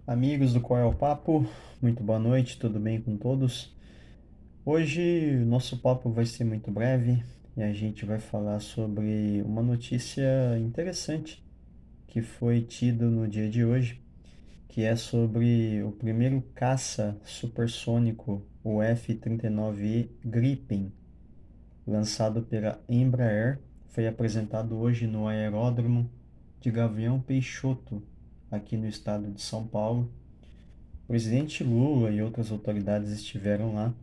Amigos do Qual é o Papo, muito boa noite, tudo bem com todos? Hoje o nosso papo vai ser muito breve e a gente vai falar sobre uma notícia interessante que foi tida no dia de hoje, que é sobre o primeiro caça supersônico, o F-39E Gripen, lançado pela Embraer, foi apresentado hoje no aeródromo de Gavião Peixoto, aqui no estado de São Paulo. O presidente Lula e outras autoridades estiveram lá.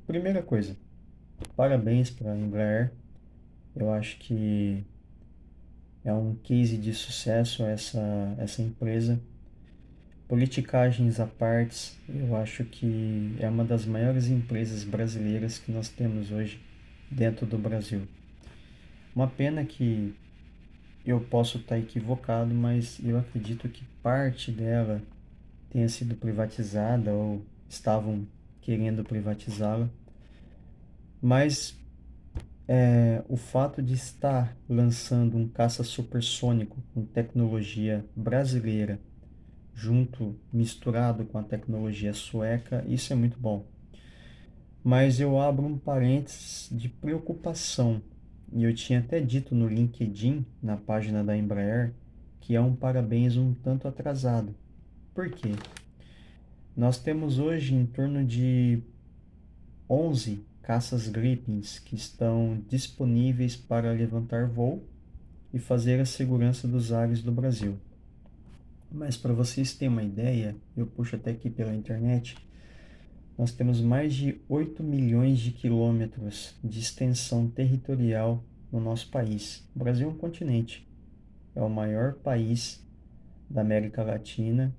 Primeira coisa, parabéns para a Embraer. Eu acho que é um case de sucesso essa empresa. Politicagens à parte, eu acho que é uma das maiores empresas brasileiras que nós temos hoje dentro do Brasil. Uma pena que eu posso estar equivocado, mas eu acredito que parte dela tenha sido privatizada ou estavam querendo privatizá-la. Mas o fato de estar lançando um caça supersônico com tecnologia brasileira misturado com a tecnologia sueca, isso é muito bom. Mas eu abro um parênteses de preocupação. E eu tinha até dito no LinkedIn, na página da Embraer, que é um parabéns um tanto atrasado. Por quê? Nós temos hoje em torno de 11 caças Gripens que estão disponíveis para levantar voo e fazer a segurança dos ares do Brasil. Mas para vocês terem uma ideia, eu puxo até aqui pela internet, nós temos mais de 8 milhões de quilômetros de extensão territorial no nosso país. O Brasil é um continente, é o maior país da América Latina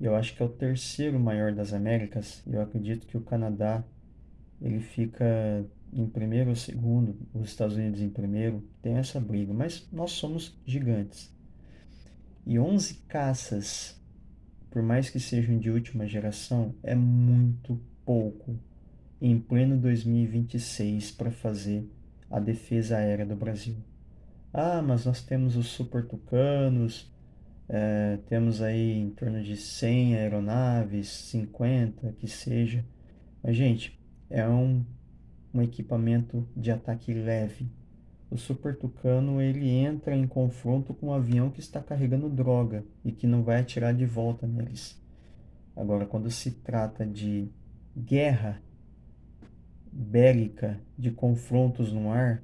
e eu acho que é o terceiro maior das Américas. Eu acredito que o Canadá ele fica em primeiro ou segundo, os Estados Unidos em primeiro, tem essa briga, mas nós somos gigantes. E 11 caças, por mais que sejam de última geração, é muito pouco em pleno 2026 para fazer a defesa aérea do Brasil. Ah, mas nós temos os Super Tucanos, temos aí em torno de 100 aeronaves, 50 que seja. Mas, gente, é um equipamento de ataque leve. O Super Tucano ele entra em confronto com um avião que está carregando droga e que não vai atirar de volta neles. Agora, quando se trata de guerra bélica, de confrontos no ar,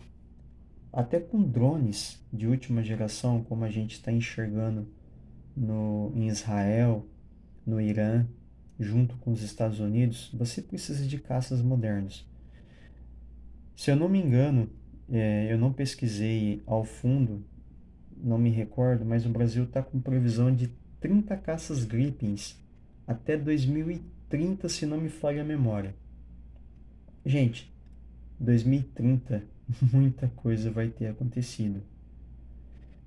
até com drones de última geração, como a gente está enxergando em Israel, no Irã, junto com os Estados Unidos, você precisa de caças modernos. Se eu não me engano, eu não pesquisei ao fundo, não me recordo, mas o Brasil está com previsão de 30 caças Gripens até 2030, se não me falha a memória. Gente, 2030, muita coisa vai ter acontecido.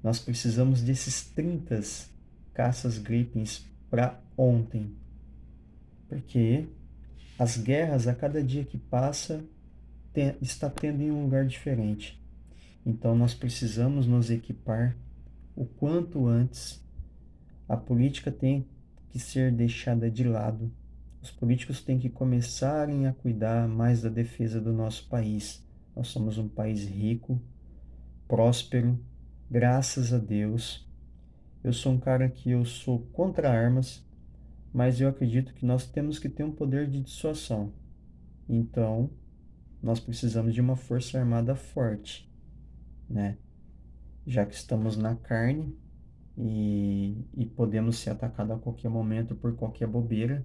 Nós precisamos desses 30 caças Gripens para ontem, porque as guerras, a cada dia que passa, está tendo em um lugar diferente. Então nós precisamos nos equipar o quanto antes. A política tem que ser deixada de lado. Os políticos têm que começarem a cuidar mais da defesa do nosso país. Nós somos um país rico, próspero, graças a Deus. Eu sou um cara que eu sou contra armas, mas eu acredito que nós temos que ter um poder de dissuasão. Então, nós precisamos de uma força armada forte, né? Já que estamos na carne e podemos ser atacados a qualquer momento por qualquer bobeira.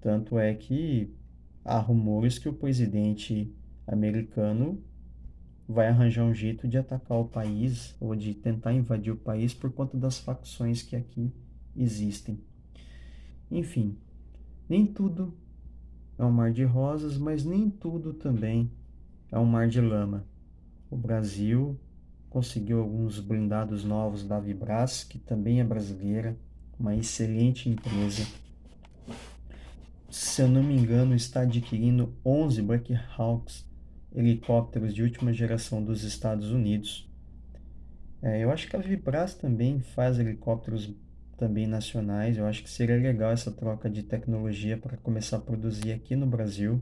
Tanto é que há rumores que o presidente americano vai arranjar um jeito de atacar o país ou de tentar invadir o país por conta das facções que aqui existem. Enfim, nem tudo é um mar de rosas, mas nem tudo também é um mar de lama. O Brasil conseguiu alguns blindados novos da Vibras, que também é brasileira, uma excelente empresa. Se eu não me engano, está adquirindo 11 Black Hawks, helicópteros de última geração dos Estados Unidos. Eu acho que a Vibras também faz helicópteros também nacionais. Eu acho que seria legal essa troca de tecnologia para começar a produzir aqui no Brasil.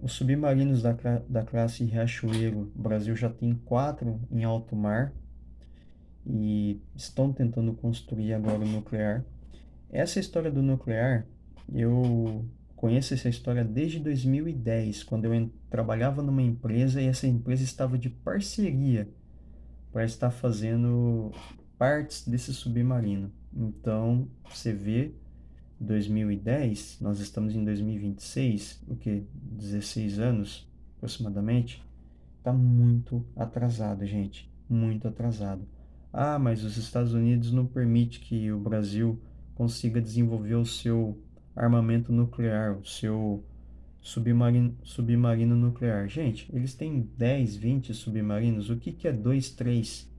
Os submarinos da classe Riachuelo, o Brasil já tem 4 em alto mar e estão tentando construir agora o nuclear. Essa história do nuclear, eu conheço essa história desde 2010, quando eu trabalhava numa empresa e essa empresa estava de parceria para estar fazendo partes desse submarino. Então, você vê, 2010, nós estamos em 2026, o que? 16 anos aproximadamente. Está muito atrasado, gente. Muito atrasado. Ah, mas os Estados Unidos não permite que o Brasil consiga desenvolver o seu armamento nuclear, o seu submarino nuclear. Gente, eles têm 10, 20 submarinos. O que que é 2, 3?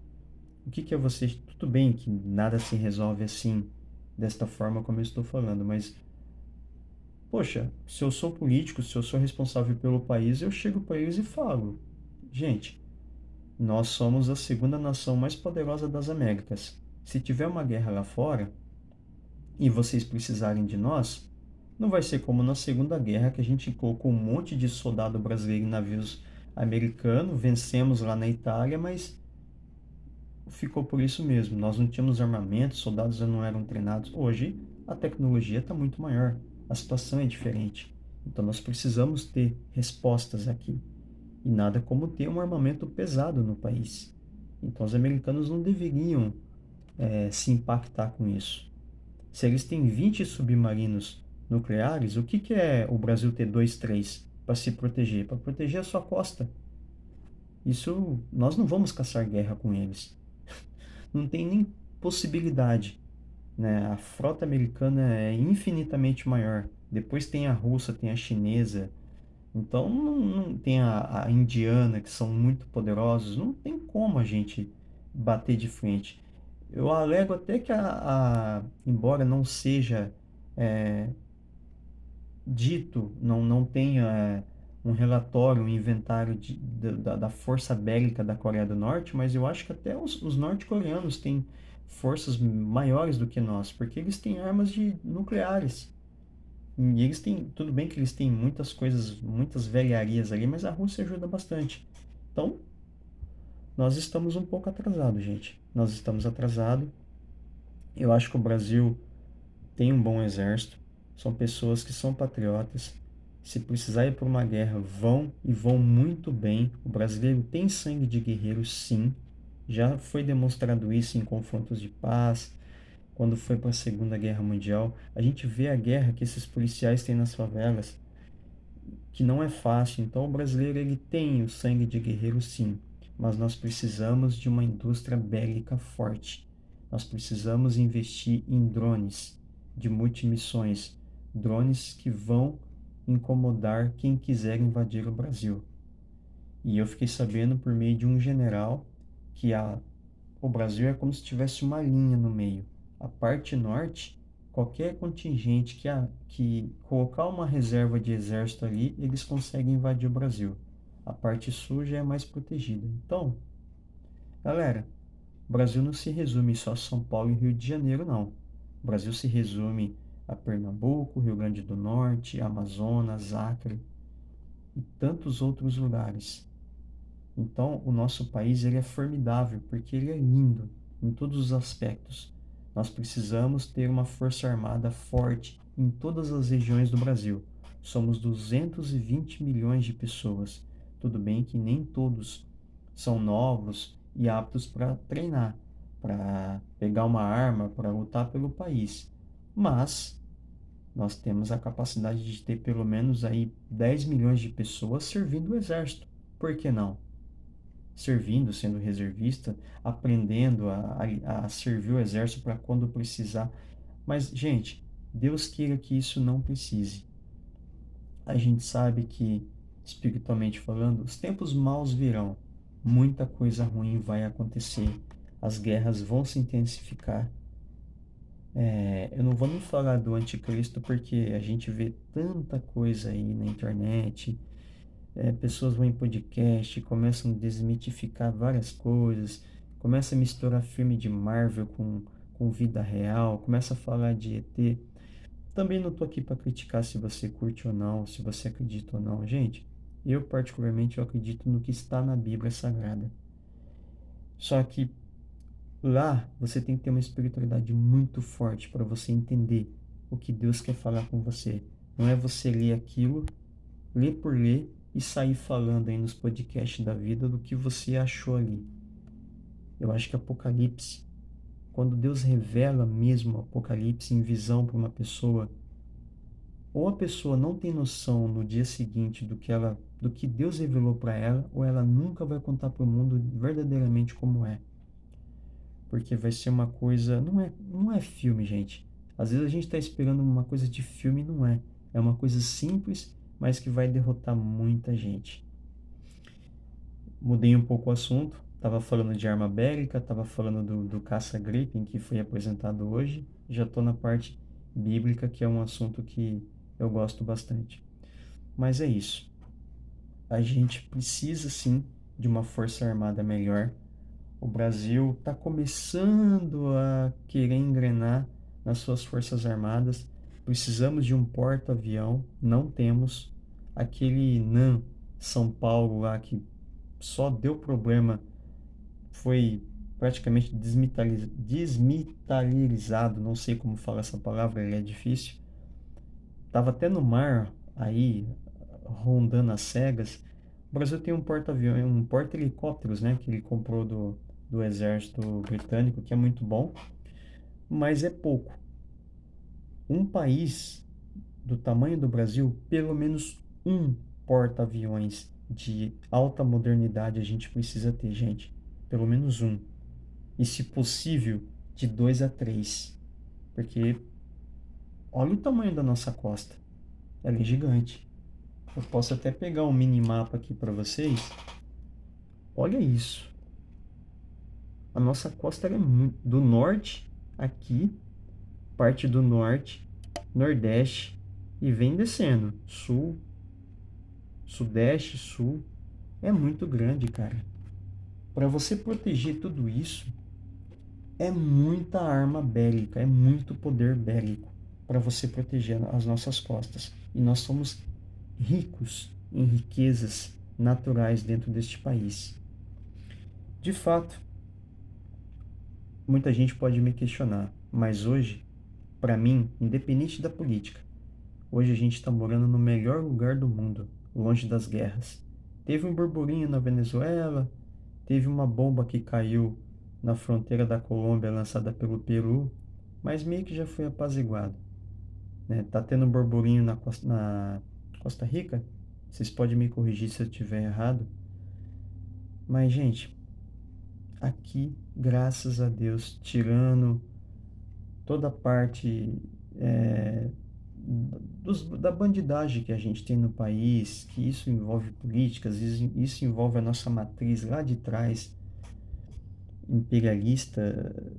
O que que é você? Tudo bem que nada se resolve assim, desta forma como eu estou falando, mas, poxa, se eu sou político, se eu sou responsável pelo país, eu chego para eles e falo: gente, nós somos a segunda nação mais poderosa das Américas. Se tiver uma guerra lá fora e vocês precisarem de nós, não vai ser como na Segunda Guerra que a gente colocou um monte de soldado brasileiro em navios americanos, vencemos lá na Itália, mas ficou por isso mesmo. Nós não tínhamos armamento, soldados não eram treinados. Hoje a tecnologia está muito maior, a situação é diferente. Então nós precisamos ter respostas aqui. E nada como ter um armamento pesado no país. Então os americanos não deveriam se impactar com isso. Se eles têm 20 submarinos nucleares, o que, que é o Brasil ter dois, três para se proteger? Para proteger a sua costa. Isso, nós não vamos caçar guerra com eles. Não tem nem possibilidade, né? A frota americana é infinitamente maior. Depois tem a russa, tem a chinesa. Então não tem a indiana, que são muito poderosos. Não tem como a gente bater de frente. Eu alego até que embora não seja é, dito, não tenha um relatório, um inventário da força bélica da Coreia do Norte, mas eu acho que até os norte-coreanos têm forças maiores do que nós, porque eles têm armas nucleares. E eles têm, tudo bem que eles têm muitas coisas, muitas velharias ali, mas a Rússia ajuda bastante. Então, nós estamos um pouco atrasados, gente. Nós estamos atrasados. Eu acho que o Brasil tem um bom exército, são pessoas que são patriotas. Se precisar ir para uma guerra, vão e vão muito bem. O brasileiro tem sangue de guerreiro, sim. Já foi demonstrado isso em confrontos de paz, quando foi para a Segunda Guerra Mundial. A gente vê a guerra que esses policiais têm nas favelas, que não é fácil. Então, o brasileiro ele tem o sangue de guerreiro, sim, mas nós precisamos de uma indústria bélica forte. Nós precisamos investir em drones de multimissões, drones que vão incomodar quem quiser invadir o Brasil. E eu fiquei sabendo por meio de um general que o Brasil é como se tivesse uma linha no meio. A parte norte, qualquer contingente que colocar uma reserva de exército ali, eles conseguem invadir o Brasil. A parte sul já é mais protegida. Então, galera, o Brasil não se resume só a São Paulo e Rio de Janeiro, não. O Brasil se resume a Pernambuco, Rio Grande do Norte, Amazonas, Acre e tantos outros lugares. Então, o nosso país ele é formidável porque ele é lindo em todos os aspectos. Nós precisamos ter uma força armada forte em todas as regiões do Brasil. Somos 220 milhões de pessoas. Tudo bem que nem todos são novos e aptos para treinar, para pegar uma arma, para lutar pelo país. Mas nós temos a capacidade de ter pelo menos aí 10 milhões de pessoas servindo o exército. Por que não? Servindo, sendo reservista, aprendendo a servir o exército para quando precisar. Mas, gente, Deus queira que isso não precise. A gente sabe que, espiritualmente falando, os tempos maus virão, muita coisa ruim vai acontecer, as guerras vão se intensificar. Eu não vou nem falar do anticristo porque a gente vê tanta coisa aí na internet. Pessoas vão em podcast, começam a desmitificar várias coisas, começam a misturar filme de Marvel com com vida real, começa a falar de ET. Também não tô aqui para criticar se você curte ou não, se você acredita ou não. Gente, eu particularmente eu acredito no que está na Bíblia Sagrada. Só que lá você tem que ter uma espiritualidade muito forte para você entender o que Deus quer falar com você. Não é você ler aquilo, ler por ler e sair falando aí nos podcasts da vida do que você achou ali. Eu acho que Apocalipse, quando Deus revela mesmo o Apocalipse em visão para uma pessoa, ou a pessoa não tem noção no dia seguinte do que Deus revelou para ela, ou ela nunca vai contar para o mundo verdadeiramente como é. Porque vai ser uma coisa, não é filme, gente. Às vezes a gente está esperando uma coisa de filme e não é. É uma coisa simples, mas que vai derrotar muita gente. Mudei um pouco o assunto. Estava falando de arma bélica, estava falando do caça-gripe que foi apresentado hoje. Já estou na parte bíblica, que é um assunto que eu gosto bastante. Mas é isso. A gente precisa sim de uma força armada melhor. O Brasil está começando a querer engrenar nas suas forças armadas. Precisamos de um porta-avião, não temos. Aquele NAM São Paulo lá que só deu problema, foi praticamente desmilitarizado, não sei como fala essa palavra, ele é difícil. Tava até no mar aí, rondando as cegas. O Brasil tem um porta-avião, um porta-helicópteros, né, que ele comprou do exército britânico, que é muito bom, mas é pouco. Um país do tamanho do Brasil, pelo menos um porta-aviões de alta modernidade a gente precisa ter, gente. Pelo menos um. E, se possível, de 2 a 3. Porque olha o tamanho da nossa costa. Ela é gigante. Eu posso até pegar um minimapa aqui para vocês. Olha isso. A nossa costa é muito do norte aqui, parte do norte, nordeste e vem descendo. Sul, sudeste, sul. É muito grande, cara. Para você proteger tudo isso, é muita arma bélica, é muito poder bélico para você proteger as nossas costas. E nós somos ricos em riquezas naturais dentro deste país. De fato, muita gente pode me questionar, mas hoje, para mim, independente da política, hoje a gente está morando no melhor lugar do mundo, longe das guerras. Teve um burburinho na Venezuela, teve uma bomba que caiu na fronteira da Colômbia lançada pelo Peru, mas meio que já foi apaziguado, né? Tá tendo um burburinho na Costa Rica, vocês podem me corrigir se eu estiver errado, mas, gente, aqui, graças a Deus, tirando toda a parte é, da bandidagem que a gente tem no país, que isso envolve políticas, isso envolve a nossa matriz lá de trás, imperialista,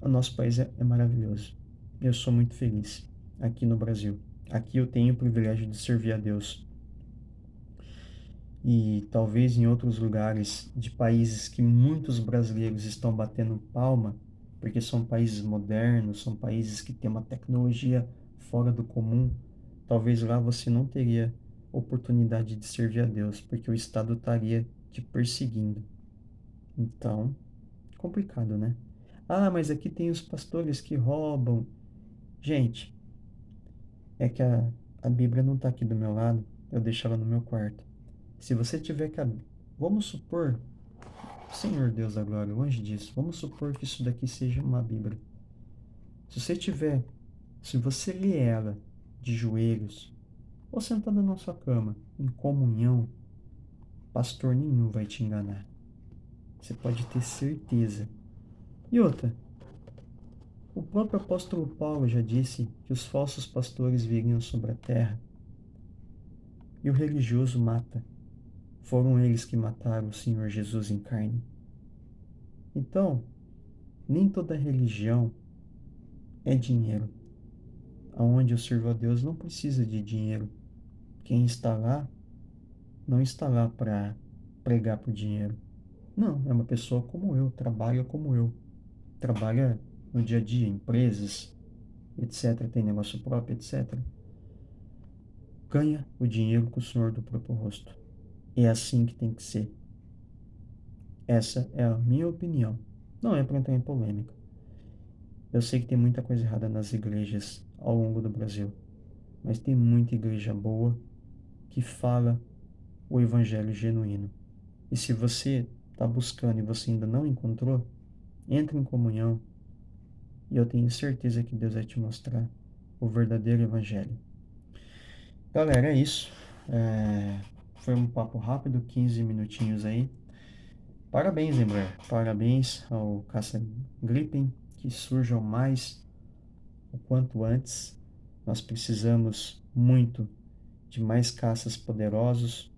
o nosso país é maravilhoso. Eu sou muito feliz aqui no Brasil. Aqui eu tenho o privilégio de servir a Deus. E talvez em outros lugares de países que muitos brasileiros estão batendo palma, porque são países modernos, são países que têm uma tecnologia fora do comum, talvez lá você não teria oportunidade de servir a Deus, porque o Estado estaria te perseguindo. Então, complicado, né? Ah, mas aqui tem os pastores que roubam. Gente, é que a Bíblia não está aqui do meu lado, eu deixo ela no meu quarto. Se você tiver que abrir, vamos supor, Senhor Deus da glória, longe disso, vamos supor que isso daqui seja uma Bíblia. Se você tiver, se você lê ela de joelhos, ou sentada na sua cama, em comunhão, pastor nenhum vai te enganar. Você pode ter certeza. E outra, o próprio apóstolo Paulo já disse que os falsos pastores viriam sobre a terra e o religioso mata. Foram eles que mataram o Senhor Jesus em carne. Então, nem toda religião é dinheiro. Aonde eu sirvo a Deus não precisa de dinheiro. Quem está lá não está lá para pregar por dinheiro. Não, é uma pessoa como eu, trabalha como eu. Trabalha no dia a dia, empresas, etc., tem negócio próprio, etc., ganha o dinheiro com o Senhor do próprio rosto. É assim que tem que ser. Essa é a minha opinião. Não é para entrar em polêmica. Eu sei que tem muita coisa errada nas igrejas ao longo do Brasil, mas tem muita igreja boa que fala o evangelho genuíno. E se você está buscando e você ainda não encontrou, entre em comunhão e eu tenho certeza que Deus vai te mostrar o verdadeiro evangelho. Galera, é isso. Foi um papo rápido, 15 minutinhos aí. Parabéns, Embraer. Parabéns ao Caça Gripen, que surjam mais o quanto antes. Nós precisamos muito de mais caças poderosos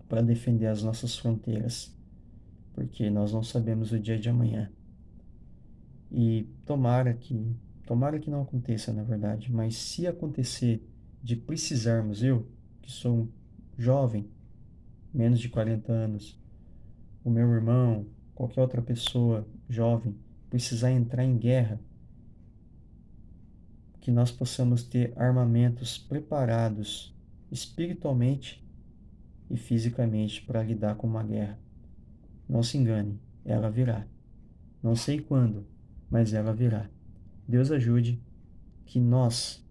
para defender as nossas fronteiras, porque nós não sabemos o dia de amanhã. E tomara que não aconteça, na verdade, mas se acontecer de precisarmos, eu, que sou um jovem, menos de 40 anos, o meu irmão, qualquer outra pessoa jovem, precisar entrar em guerra, que nós possamos ter armamentos preparados espiritualmente e fisicamente para lidar com uma guerra. Não se engane, ela virá. Não sei quando, mas ela virá. Deus ajude que nós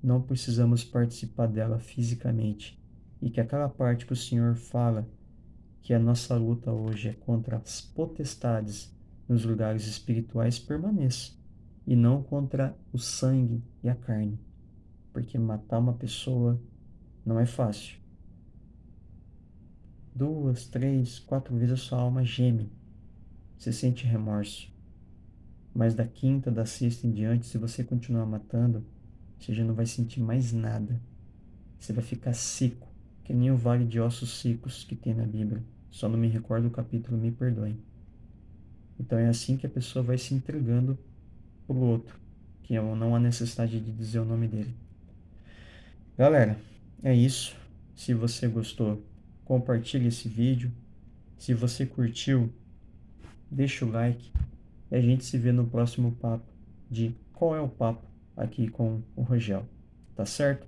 não precisamos participar dela fisicamente e que aquela parte que o Senhor fala que a nossa luta hoje é contra as potestades nos lugares espirituais permaneça e não contra o sangue e a carne, porque matar uma pessoa não é fácil. 2, 3, 4 vezes a sua alma geme, você sente remorso, mas da quinta, da sexta em diante, se você continuar matando, você já não vai sentir mais nada. Você vai ficar seco, que nem o vale de ossos secos que tem na Bíblia. Só não me recordo o capítulo, me perdoem. Então é assim que a pessoa vai se entregando pro outro, que não há necessidade de dizer o nome dele. Galera, é isso. Se você gostou, compartilhe esse vídeo. Se você curtiu, deixa o like. E a gente se vê no próximo papo de Qual é o Papo aqui com o Rogel. Tá certo?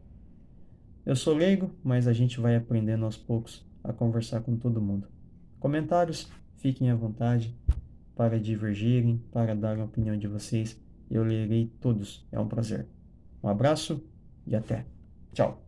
Eu sou leigo, mas a gente vai aprendendo aos poucos a conversar com todo mundo. Comentários, fiquem à vontade para divergirem, para dar a opinião de vocês. Eu lerei todos, é um prazer. Um abraço e até. Tchau.